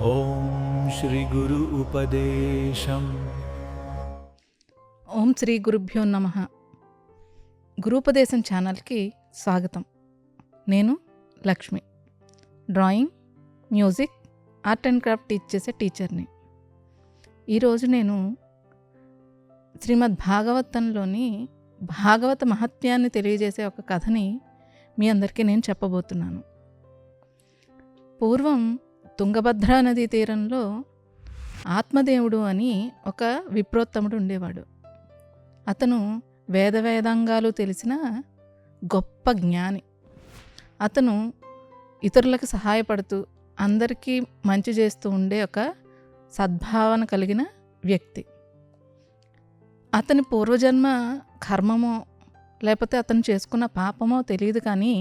ఓం శ్రీ గురు ఉపదేశం. ఓం శ్రీ గురుభ్యో నమః. గురూపదేశం ఛానల్కి స్వాగతం. నేను Lakshmi. Drawing, music, art and craft teach చేసే టీచర్ని. ఈరోజు నేను శ్రీమద్ భాగవతంలోని భాగవత మహత్యాన్ని తెలియజేసే ఒక కథని మీ అందరికీ నేను చెప్పబోతున్నాను. పూర్వం తుంగభద్రా నదీ తీరంలో ఆత్మదేవుడు అని ఒక విప్రోత్తముడు ఉండేవాడు. అతను వేదాంగాలు తెలిసిన గొప్ప జ్ఞాని. అతను ఇతరులకు సహాయపడుతూ అందరికీ మంచి చేస్తూ ఉండే ఒక సద్భావన కలిగిన వ్యక్తి. అతని పూర్వజన్మ కర్మమో లేకపోతే అతను చేసుకున్న పాపమో తెలియదు, కానీ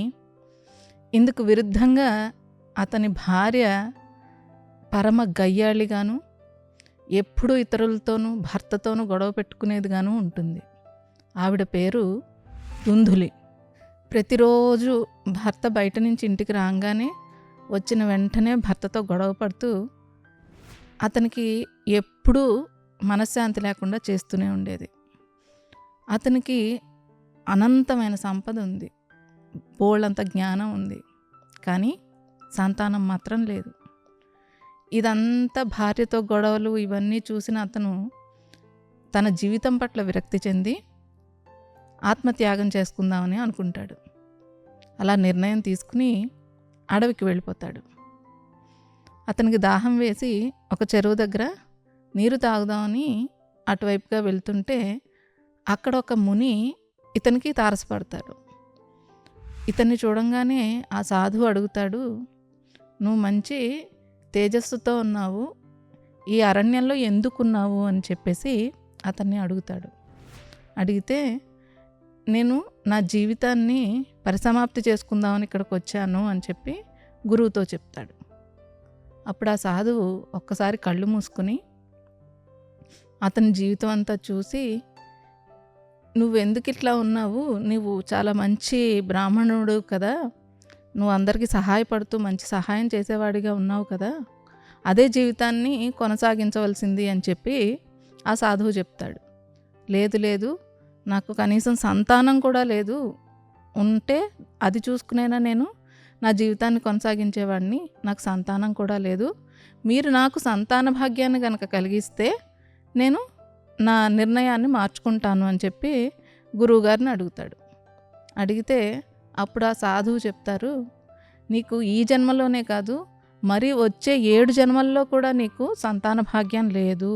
ఇందుకు విరుద్ధంగా అతని భార్య పరమ గయ్యాళిగాను, ఎప్పుడూ ఇతరులతోనూ భర్తతోనూ గొడవ పెట్టుకునేదిగాను ఉంటుంది. ఆవిడ పేరు దుందులి. ప్రతిరోజు భర్త బయట నుంచి ఇంటికి రాగానే వచ్చిన వెంటనే భర్తతో గొడవ పడుతూ అతనికి ఎప్పుడూ మనశ్శాంతి లేకుండా చేస్తూనే ఉండేది. అతనికి అనంతమైన సంపద ఉంది, బోళ్ళంత జ్ఞానం ఉంది, కానీ సంతానం మాత్రం లేదు. ఇదంతా భార్యతో గొడవలు ఇవన్నీ చూసిన అతను తన జీవితం పట్ల విరక్తి చెంది ఆత్మత్యాగం చేసుకుందామని అనుకుంటాడు. అలా నిర్ణయం తీసుకుని అడవికి వెళ్ళిపోతాడు. అతనికి దాహం వేసి ఒక చెరువు దగ్గర నీరు తాగుదామని అటువైపుగా వెళ్తుంటే అక్కడ ఒక ముని ఇతనికి తారసపడతాడు. ఇతన్ని చూడంగానే ఆ సాధువు అడుగుతాడు, నువ్వు మంచి తేజస్సుతో ఉన్నావు, ఈ అరణ్యంలో ఎందుకున్నావు అని చెప్పేసి అతన్ని అడుగుతాడు. అడిగితే నేను నా జీవితాన్ని పరిసమాప్తి చేసుకుందామని ఇక్కడికి వచ్చాను అని చెప్పి గురువుతో చెప్తాడు. అప్పుడు ఆ సాధువు ఒక్కసారి కళ్ళు మూసుకుని అతని జీవితం అంతా చూసి, నువ్వెందుకు ఇట్లా ఉన్నావు, నువ్వు చాలా మంచి బ్రాహ్మణుడు కదా, నువ్వు అందరికీ సహాయపడుతూ మంచి సహాయం చేసేవాడిగా ఉన్నావు కదా, అదే జీవితాన్ని కొనసాగించవలసింది అని చెప్పి ఆ సాధువు చెప్తాడు. లేదు, నాకు కనీసం సంతానం కూడా లేదు, ఉంటే అది చూసుకునేనా నేను నా జీవితాన్ని కొనసాగించేవాడిని, నాకు సంతానం కూడా లేదు, మీరు నాకు సంతాన భాగ్యాన్ని కనుక కలిగిస్తే నేను నా నిర్ణయాన్ని మార్చుకుంటాను అని చెప్పి గురువుగారిని అడుగుతాడు. అడిగితే అప్పుడు ఆ సాధువు చెప్తారు, నీకు ఈ జన్మలోనే కాదు, మరి వచ్చే 7 జన్మల్లో కూడా నీకు సంతాన భాగ్యం లేదు,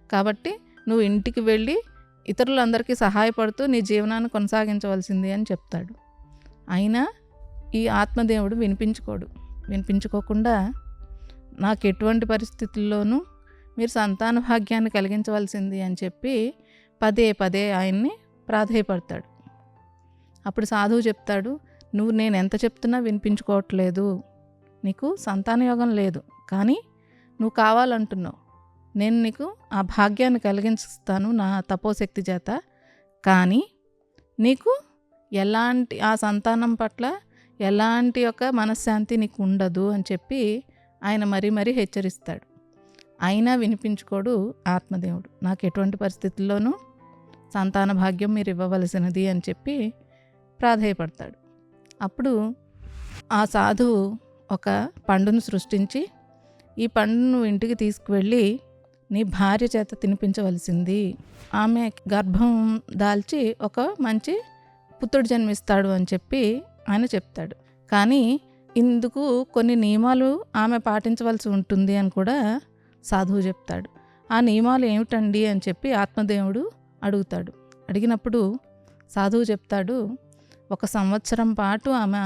కాబట్టి నువ్వు ఇంటికి వెళ్ళి ఇతరులందరికీ సహాయపడుతూ నీ జీవనాన్ని కొనసాగించవలసింది అని చెప్తాడు. అయినా ఈ ఆత్మదేవుడు వినిపించుకోకుండా నాకు ఎటువంటి పరిస్థితుల్లోనూ మీరు సంతాన భాగ్యాన్ని కలిగించవలసింది అని చెప్పి పదే ఆయన్ని ప్రాధేయపడతాడు. అప్పుడు సాధువు చెప్తాడు, నువ్వు నేను ఎంత చెప్తున్నా వినిపించుకోవట్లేదు, నీకు సంతాన యోగం లేదు, కానీ నువ్వు కావాలంటున్నావు, నేను నీకు ఆ భాగ్యాన్ని కలిగించుస్తాను నా తపోశక్తి చేత, కానీ నీకు ఎలాంటి ఆ సంతానం పట్ల ఎలాంటి ఒక మనశ్శాంతి నీకు ఉండదు అని చెప్పి ఆయన మరీ హెచ్చరిస్తాడు. అయినా వినిపించుకోడు ఆత్మదేవుడు. నాకు ఎటువంటి పరిస్థితుల్లోనూ సంతాన భాగ్యం మీరు ఇవ్వవలసినది అని చెప్పి ప్రాధేయపడతాడు. అప్పుడు ఆ సాధువు ఒక పండును సృష్టించి, ఈ పండును ఇంటికి తీసుకువెళ్ళి నీ భార్య చేత తినిపించవలసింది, ఆమె గర్భం దాల్చి ఒక మంచి పుత్రుడు జన్మిస్తాడు అని చెప్పి ఆయన చెప్తాడు. కానీ ఇందుకు కొన్ని నియమాలు ఆమె పాటించవలసి ఉంటుంది అని కూడా సాధువు చెప్తాడు. ఆ నియమాలు ఏమిటండి అని చెప్పి ఆత్మదేవుడు అడుగుతాడు. అడిగినప్పుడు సాధువు చెప్తాడు, 1 సంవత్సరం పాటు ఆమె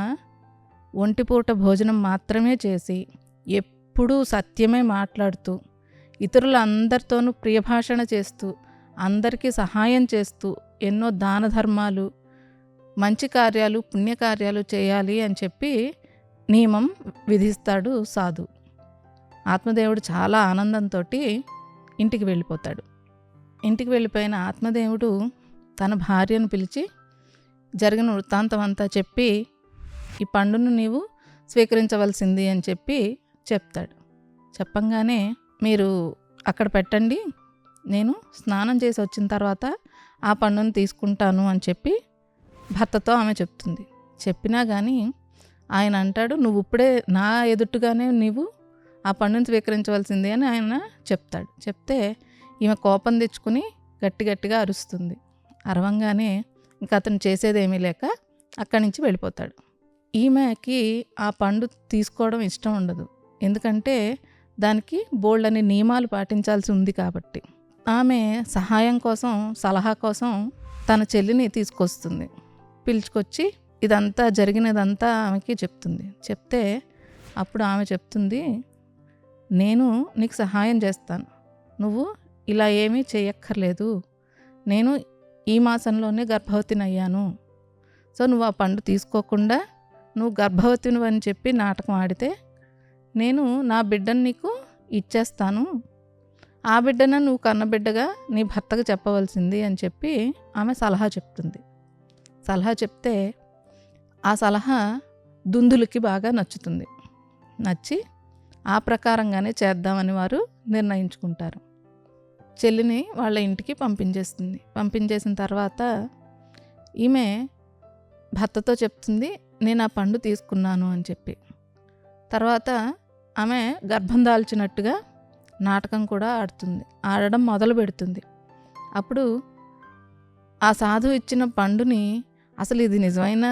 ఒంటిపూట భోజనం మాత్రమే చేసి ఎప్పుడూ సత్యమే మాట్లాడుతూ ఇతరులందరితోనూ ప్రియభాషణ చేస్తూ అందరికీ సహాయం చేస్తూ ఎన్నో దాన ధర్మాలు, మంచి కార్యాలు, పుణ్యకార్యాలు చేయాలి అని చెప్పి నియమం విధిస్తాడు సాధువు. ఆత్మదేవుడు చాలా ఆనందంతో ఇంటికి వెళ్ళిపోతాడు. ఇంటికి వెళ్ళిపోయిన ఆత్మదేవుడు తన భార్యను పిలిచి జరిగిన వృత్తాంతం అంతా చెప్పి ఈ పండును నీవు స్వీకరించవలసింది అని చెప్పి చెప్తాడు. చెప్పంగానే మీరు అక్కడ పెట్టండి, నేను స్నానం చేసి వచ్చిన తర్వాత ఆ పండును తీసుకుంటాను అని చెప్పి భర్తతో ఆమె చెప్తుంది. చెప్పినా కానీ ఆయన అంటాడు, నువ్వు ఇప్పుడే నా ఎదుట్టుగానే నీవు ఆ పండును స్వీకరించవలసింది అని ఆయన చెప్తాడు. చెప్తే ఈమె కోపం తెచ్చుకుని గట్టి గట్టిగా అరుస్తుంది. అరవంగానే ఇంకా అతను చేసేదేమీ లేక అక్కడి నుంచి వెళ్ళిపోతాడు. ఈమెకి ఆ పండు తీసుకోవడం ఇష్టం ఉండదు, ఎందుకంటే దానికి బోల్డని నియమాలు పాటించాల్సి ఉంది కాబట్టి. ఆమె సహాయం కోసం, సలహా కోసం తన చెల్లిని తీసుకొస్తుంది. పిలుచుకొచ్చి ఇదంతా జరిగినదంతా ఆమెకి చెప్తుంది. చెప్తే అప్పుడు ఆమె చెప్తుంది, నేను నీకు సహాయం చేస్తాను, నువ్వు ఇలా ఏమీ చేయక్కర్లేదు, నేను ఈ మాసంలోనే గర్భవతిని అయ్యాను, సో నువ్వు ఆ పండు తీసుకోకుండా నువ్వు గర్భవతిని అని చెప్పి నాటకం ఆడితే నేను నా బిడ్డను నీకు ఇచ్చేస్తాను, ఆ బిడ్డను నువ్వు కన్నబిడ్డగా నీ భర్తకు చెప్పవలసింది అని చెప్పి ఆమె సలహా చెప్తుంది. సలహా చెప్తే ఆ సలహా దుందులకి బాగా నచ్చుతుంది. నచ్చి ఆ ప్రకారంగానే చేద్దామని వారు నిర్ణయించుకుంటారు. చెల్లిని వాళ్ళ ఇంటికి పంపించేస్తుంది. పంపించేసిన తర్వాత ఈమె భర్తతో చెప్తుంది, నేను ఆ పండు తీసుకున్నాను అని చెప్పి. తర్వాత ఆమె గర్భం దాల్చినట్టుగా నాటకం కూడా ఆడడం మొదలు పెడుతుంది. అప్పుడు ఆ సాధువు ఇచ్చిన పండుని అసలు ఇది నిజమైన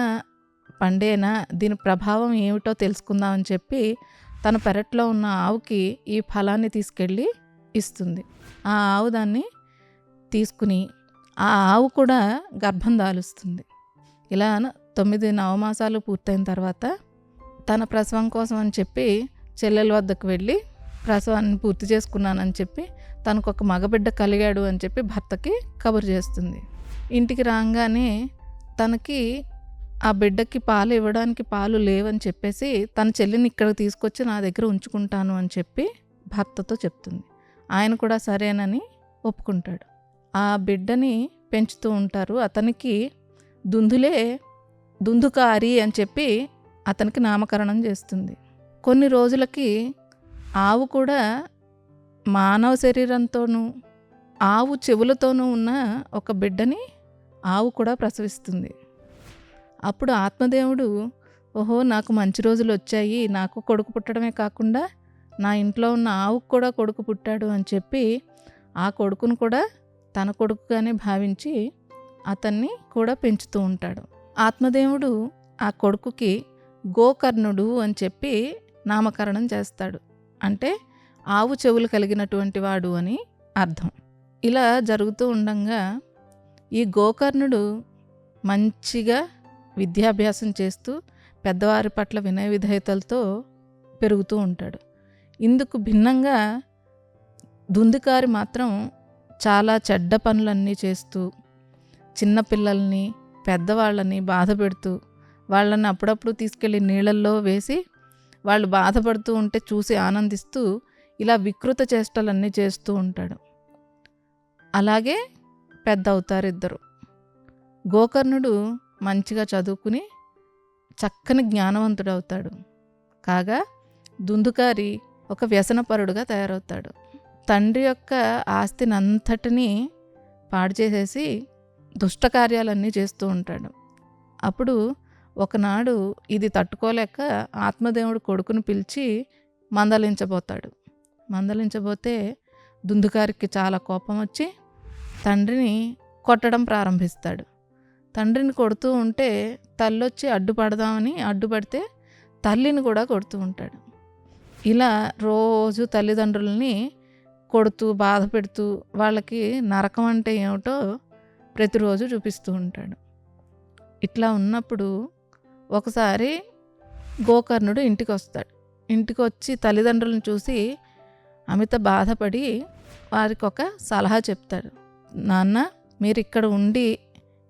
పండేనా, దీని ప్రభావం ఏమిటో తెలుసుకుందామని చెప్పి తన పెరట్లో ఉన్న ఆవుకి ఈ ఫలాన్ని తీసుకెళ్ళి ఇస్తుంది. ఆ ఆవు దాన్ని తీసుకుని ఆ ఆవు కూడా గర్భం దాలుస్తుంది. ఇలా 9 నవమాసాలు పూర్తయిన తర్వాత తన ప్రసవం కోసం అని చెప్పి చెల్లెల వద్దకు వెళ్ళి ప్రసవాన్ని పూర్తి చేసుకున్నానని చెప్పి తనకు ఒక మగబిడ్డ కలిగాడు అని చెప్పి భర్తకి కబురు చేస్తుంది. ఇంటికి రాగానే తనకి ఆ బిడ్డకి పాలు ఇవ్వడానికి పాలు లేవని చెప్పేసి తన చెల్లిని ఇక్కడికి తీసుకొచ్చి నా దగ్గర ఉంచుకుంటాను అని చెప్పి భర్తతో చెప్తుంది. ఆయన కూడా సరేనని ఒప్పుకుంటాడు. ఆ బిడ్డని పెంచుతూ ఉంటారు. అతనికి దుందుకారి అని చెప్పి అతనికి నామకరణం చేస్తుంది. కొన్ని రోజులకి ఆవు కూడా మానవ శరీరంతోనూ ఆవు చెవులతోనూ ఉన్న ఒక బిడ్డని ఆవు కూడా ప్రసవిస్తుంది. అప్పుడు ఆత్మదేవుడు, ఓహో నాకు మంచి రోజులు వచ్చాయి, నాకు కొడుకు పుట్టడమే కాకుండా నా ఇంట్లో ఉన్న ఆవుకు కూడా కొడుకు పుట్టాడు అని చెప్పి ఆ కొడుకును కూడా తన కొడుకుగానే భావించి అతన్ని కూడా పెంచుతూ ఉంటాడు. ఆత్మదేవుడు ఆ కొడుకుకి గోకర్ణుడు అని చెప్పి నామకరణం చేస్తాడు. అంటే ఆవు చెవులు కలిగినటువంటి వాడు అని అర్థం. ఇలా జరుగుతూ ఉండగా ఈ గోకర్ణుడు మంచిగా విద్యాభ్యాసం చేస్తూ పెద్దవారి పట్ల వినయ విధేయతలతో పెరుగుతూ ఉంటాడు. ఇందుకు భిన్నంగా దుందుకారి మాత్రం చాలా చెడ్డ పనులన్నీ చేస్తూ చిన్నపిల్లల్ని పెద్దవాళ్ళని బాధ పెడుతూ వాళ్ళని అప్పుడప్పుడు తీసుకెళ్ళి నీళ్ళల్లో వేసి వాళ్ళు బాధపడుతూ ఉంటే చూసి ఆనందిస్తూ ఇలా వికృత చేష్టలన్నీ చేస్తూ ఉంటాడు. అలాగే పెద్ద అవుతారు ఇద్దరు. గోకర్ణుడు మంచిగా చదువుకుని చక్కని జ్ఞానవంతుడవుతాడు. కాగా దుందుకారి ఒక వ్యసనపరుడుగా తయారవుతాడు. తండ్రి యొక్క ఆస్తిని అంతటినీ పాడు చేసేసి దుష్టకార్యాలన్నీ చేస్తూ ఉంటాడు. అప్పుడు ఒకనాడు ఇది తట్టుకోలేక ఆత్మదేవుడు కొడుకుని పిలిచి మందలించబోతే దుందుకారికి చాలా కోపం వచ్చి తండ్రిని కొట్టడం ప్రారంభిస్తాడు. తండ్రిని కొడుతూ ఉంటే తల్లొచ్చి అడ్డుపడదామని అడ్డుపడితే తల్లిని కూడా కొడుతూ ఉంటాడు. ఇలా రోజు తల్లిదండ్రులని కొడుతూ బాధ పెడుతూ వాళ్ళకి నరకం అంటే ఏమిటో ప్రతిరోజు చూపిస్తూ ఉంటాడు. ఇట్లా ఉన్నప్పుడు ఒకసారి గోకర్ణుడు ఇంటికి వస్తాడు. ఇంటికి వచ్చి తల్లిదండ్రులను చూసి అమిత బాధపడి వారికి ఒక సలహా చెప్తాడు. నాన్న, మీరు ఇక్కడ ఉండి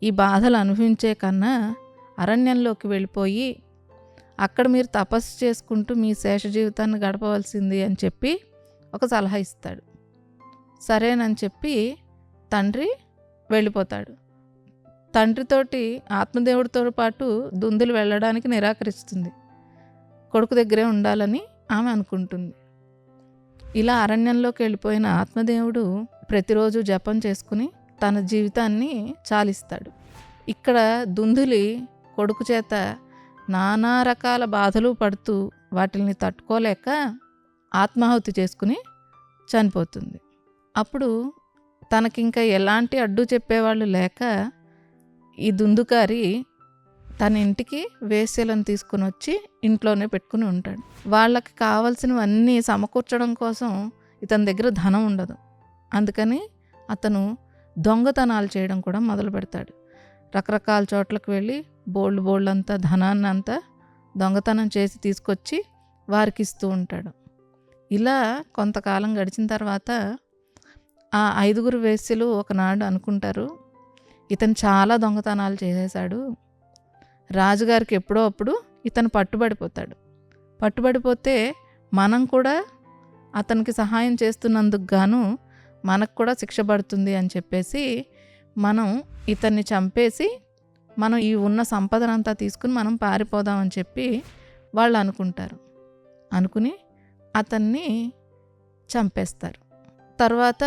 ఈ బాధలు అనుభవించే కన్నా అరణ్యంలోకి వెళ్ళిపోయి అక్కడ మీరు తపస్సు చేసుకుంటూ మీ శేష జీవితాన్ని గడపవలసింది అని చెప్పి ఒక సలహా ఇస్తాడు. సరేనని చెప్పి తండ్రి వెళ్ళిపోతాడు. తండ్రితోటి ఆత్మదేవుడితో పాటు దుందులు వెళ్ళడానికి నిరాకరిస్తుంది. కొడుకు దగ్గరే ఉండాలని ఆమె అనుకుంటుంది. ఇలా అరణ్యంలోకి వెళ్ళిపోయిన ఆత్మదేవుడు ప్రతిరోజు జపం చేసుకుని తన జీవితాన్ని చాలిస్తాడు. ఇక్కడ దుందులి కొడుకు చేత నానా రకాల బాధలు పడుతూ వాటిని తట్టుకోలేక ఆత్మాహుతి చేసుకుని చనిపోతుంది. అప్పుడు తనకింకా ఎలాంటి అడ్డు చెప్పేవాళ్ళు లేక ఈ దుందుకారి తన ఇంటికి వేశ్యలను తీసుకుని వచ్చి ఇంట్లోనే పెట్టుకుని ఉంటాడు. వాళ్ళకి కావలసినవన్నీ సమకూర్చడం కోసం ఇతని దగ్గర ధనం ఉండదు. అందుకని అతను దొంగతనాలు చేయడం కూడా మొదలు పెడతాడు. రకరకాల చోట్లకు వెళ్ళి బోళ్ళంతా ధనాన్ని అంతా దొంగతనం చేసి తీసుకొచ్చి వారికి ఇస్తూ ఉంటాడు. ఇలా కొంతకాలం గడిచిన తర్వాత ఆ 5 వేశ్యలు ఒకనాడు అనుకుంటారు, ఇతను చాలా దొంగతనాలు చేసేశాడు, రాజుగారికి ఎప్పుడో అప్పుడు ఇతను పట్టుబడిపోతే మనం కూడా అతనికి సహాయం చేస్తున్నందుకు గాను మనకు కూడా శిక్ష పడుతుంది అని చెప్పేసి మనం ఇతన్ని చంపేసి మనం ఈ ఉన్న సంపదనంతా తీసుకుని మనం పారిపోదామని చెప్పి వాళ్ళు అనుకుంటారు. అనుకుని అతన్ని చంపేస్తారు. తర్వాత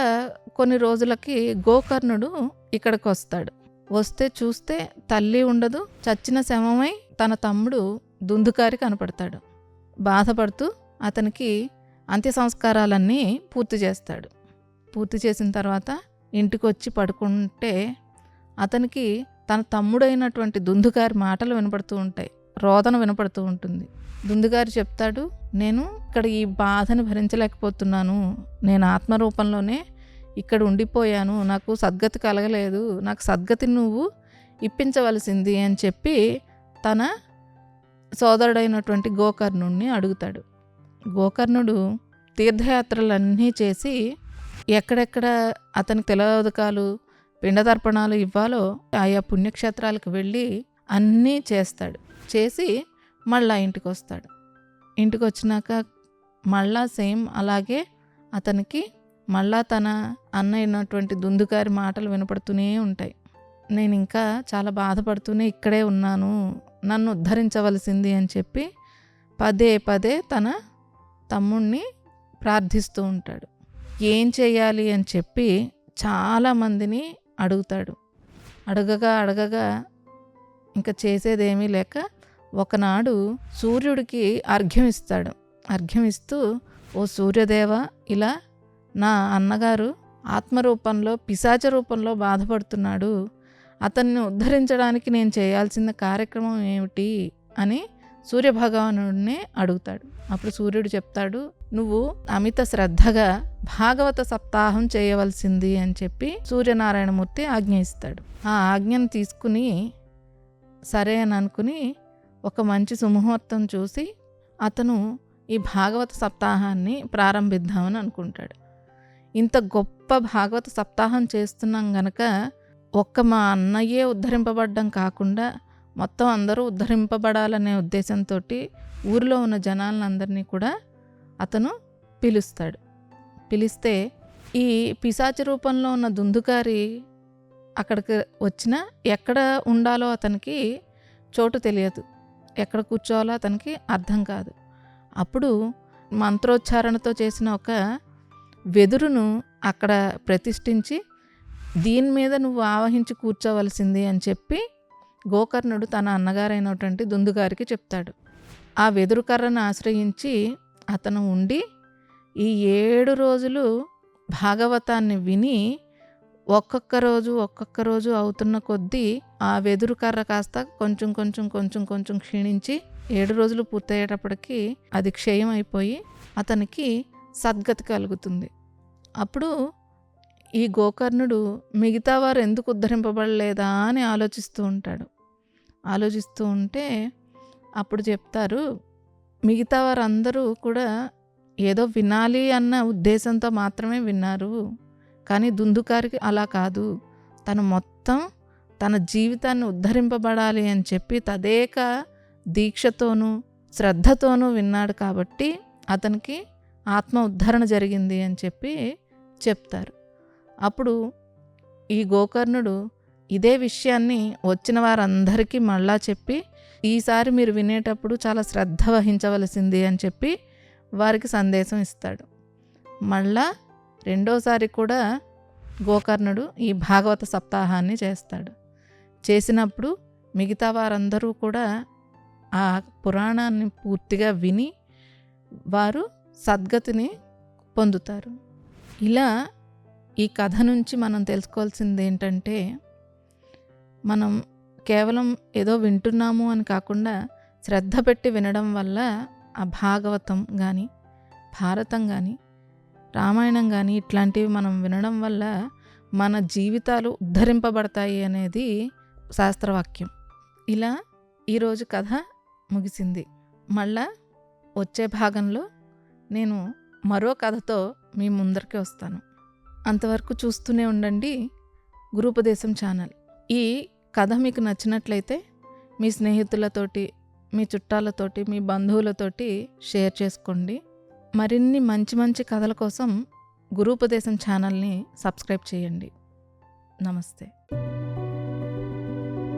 కొన్ని రోజులకి గోకర్ణుడు ఇక్కడికి వస్తాడు. వస్తే చూస్తే తల్లి ఉండదు, చచ్చిన శవమై తన తమ్ముడు దుందుకారి కనపడతాడు. బాధపడుతూ అతనికి అంత్య సంస్కారాలన్నీ పూర్తి చేస్తాడు. పూర్తి చేసిన తర్వాత ఇంటికి వచ్చి పడుకుంటే అతనికి తన తమ్ముడైనటువంటి దుందుగారి మాటలు వినపడుతూ ఉంటాయి, రోదన వినపడుతూ ఉంటుంది. దుందుగారు చెప్తాడు, నేను ఇక్కడ ఈ బాధను భరించలేకపోతున్నాను, నేను ఆత్మరూపంలోనే ఇక్కడ ఉండిపోయాను, నాకు సద్గతి కలగలేదు, నాకు సద్గతి నువ్వు ఇప్పించవలసింది అని చెప్పి తన సోదరుడైనటువంటి గోకర్ణుడిని అడుగుతాడు. గోకర్ణుడు తీర్థయాత్రలన్నీ చేసి ఎక్కడెక్కడ అతనికి తిలోదకాలు పిండతర్పణాలు ఇవ్వాలో ఆయా పుణ్యక్షేత్రాలకు వెళ్ళి అన్నీ చేస్తాడు. చేసి మళ్ళా ఇంటికి వస్తాడు. ఇంటికి వచ్చినాక మళ్ళా సేమ్ అలాగే అతనికి మళ్ళా తన అన్న అయినటువంటి దుందుగారి మాటలు వినపడుతూనే ఉంటాయి. నేను ఇంకా చాలా బాధపడుతూనే ఇక్కడే ఉన్నాను, నన్ను ఉద్ధరించవలసింది అని చెప్పి పదే పదే తన తమ్ముణ్ణి ప్రార్థిస్తూ ఉంటాడు. ఏం చేయాలి అని చెప్పి చాలామందిని అడుగుతాడు. అడగగా ఇంకా చేసేదేమీ లేక ఒకనాడు సూర్యుడికి అర్ఘ్యం ఇస్తాడు. అర్ఘ్యం ఇస్తూ, ఓ సూర్యదేవ, ఇలా నా అన్నగారు ఆత్మరూపంలో పిశాచ రూపంలో బాధపడుతున్నాడు, అతన్ని ఉద్ధరించడానికి నేను చేయాల్సిన కార్యక్రమం ఏమిటి అని సూర్యభగవానుడిని అడుగుతాడు. అప్పుడు సూర్యుడు చెప్తాడు, నువ్వు అమిత శ్రద్ధగా భాగవత సప్తాహం చేయవలసింది అని చెప్పి సూర్యనారాయణమూర్తి ఆజ్ఞ ఇస్తాడు. ఆ ఆజ్ఞను తీసుకుని సరే అని అనుకుని ఒక మంచి సుముహూర్తం చూసి అతను ఈ భాగవత సప్తాహాన్ని ప్రారంభిద్దామని అనుకుంటాడు. ఇంత గొప్ప భాగవత సప్తాహం చేస్తున్నాం గనక ఒక్క మా అన్నయ్యే ఉద్ధరింపబడ్డం కాకుండా మొత్తం అందరూ ఉద్ధరింపబడాలనే ఉద్దేశంతో ఊరిలో ఉన్న జనాలందరినీ కూడా అతను పిలుస్తాడు. పిలిస్తే ఈ పిశాచ రూపంలో ఉన్న దుందుకారి అక్కడికి వచ్చినా ఎక్కడ ఉండాలో అతనికి చోటు తెలియదు, ఎక్కడ కూర్చోవాలో అతనికి అర్థం కాదు. అప్పుడు మంత్రోచ్చారణతో చేసిన ఒక వెదురును అక్కడ ప్రతిష్ఠించి దీని మీద నువ్వు ఆవహించి కూర్చోవలసింది అని చెప్పి గోకర్ణుడు తన అన్నగారైనటువంటి దుందుగారికి చెప్తాడు. ఆ వెదురు కర్రను ఆశ్రయించి అతను ఉండి ఈ 7 రోజులు భాగవతాన్ని విని ఒక్కొక్క రోజు అవుతున్న కొద్దీ ఆ వెదురు కర్ర కాస్త కొంచెం క్షీణించి 7 రోజులు పూర్తయ్యేటప్పటికి అది క్షయం అయిపోయి అతనికి సద్గతి కలుగుతుంది. అప్పుడు ఈ గోకర్ణుడు మిగతా వారు ఎందుకు ఉద్ధరింపబడలేదా అని ఆలోచిస్తూ ఉంటాడు. ఆలోచిస్తూ ఉంటే అప్పుడు చెప్తారు, మిగతా వారందరూ కూడా ఏదో వినాలి అన్న ఉద్దేశంతో మాత్రమే విన్నారు, కానీ దుందుకారికి అలా కాదు, తను మొత్తం తన జీవితాన్ని ఉద్ధరింపబడాలి అని చెప్పి తదేక దీక్షతోనూ శ్రద్ధతోనూ విన్నాడు కాబట్టి అతనికి ఆత్మ ఉద్ధరణ జరిగింది అని చెప్పి చెప్తారు. అప్పుడు ఈ గోకర్ణుడు ఇదే విషయాన్ని వచ్చిన వారందరికీ మళ్ళా చెప్పి ఈసారి మీరు వినేటప్పుడు చాలా శ్రద్ధ వహించవలసింది అని చెప్పి వారికి సందేశం ఇస్తాడు. మళ్ళా రెండోసారి కూడా గోకర్ణుడు ఈ భాగవత సప్తాహాన్ని చేస్తాడు. చేసినప్పుడు మిగతా వారందరూ కూడా ఆ పురాణాన్ని పూర్తిగా విని వారు సద్గతిని పొందుతారు. ఇలా ఈ కథ నుంచి మనం తెలుసుకోవాల్సింది ఏంటంటే, మనం కేవలం ఏదో వింటున్నాము అని కాకుండా శ్రద్ధ పెట్టి వినడం వల్ల ఆ భాగవతం కానీ, భారతం కానీ, రామాయణం కానీ ఇట్లాంటివి మనం వినడం వల్ల మన జీవితాలు ఉద్ధరింపబడతాయి అనేది శాస్త్రవాక్యం. ఇలా ఈరోజు కథ ముగిసింది. మళ్ళా వచ్చే భాగంలో నేను మరో కథతో మీ ముందరికి వస్తాను. అంతవరకు చూస్తూనే ఉండండి గురూపదేశం ఛానల్. ఈ కథ మీకు నచ్చినట్లయితే మీ స్నేహితులతోటి, మీ చుట్టాలతోటి, మీ బంధువులతోటి షేర్ చేసుకోండి. మరిన్ని మంచి మంచి కథల కోసం గురూపదేశం ఛానల్ని సబ్స్క్రైబ్ చేయండి. నమస్తే.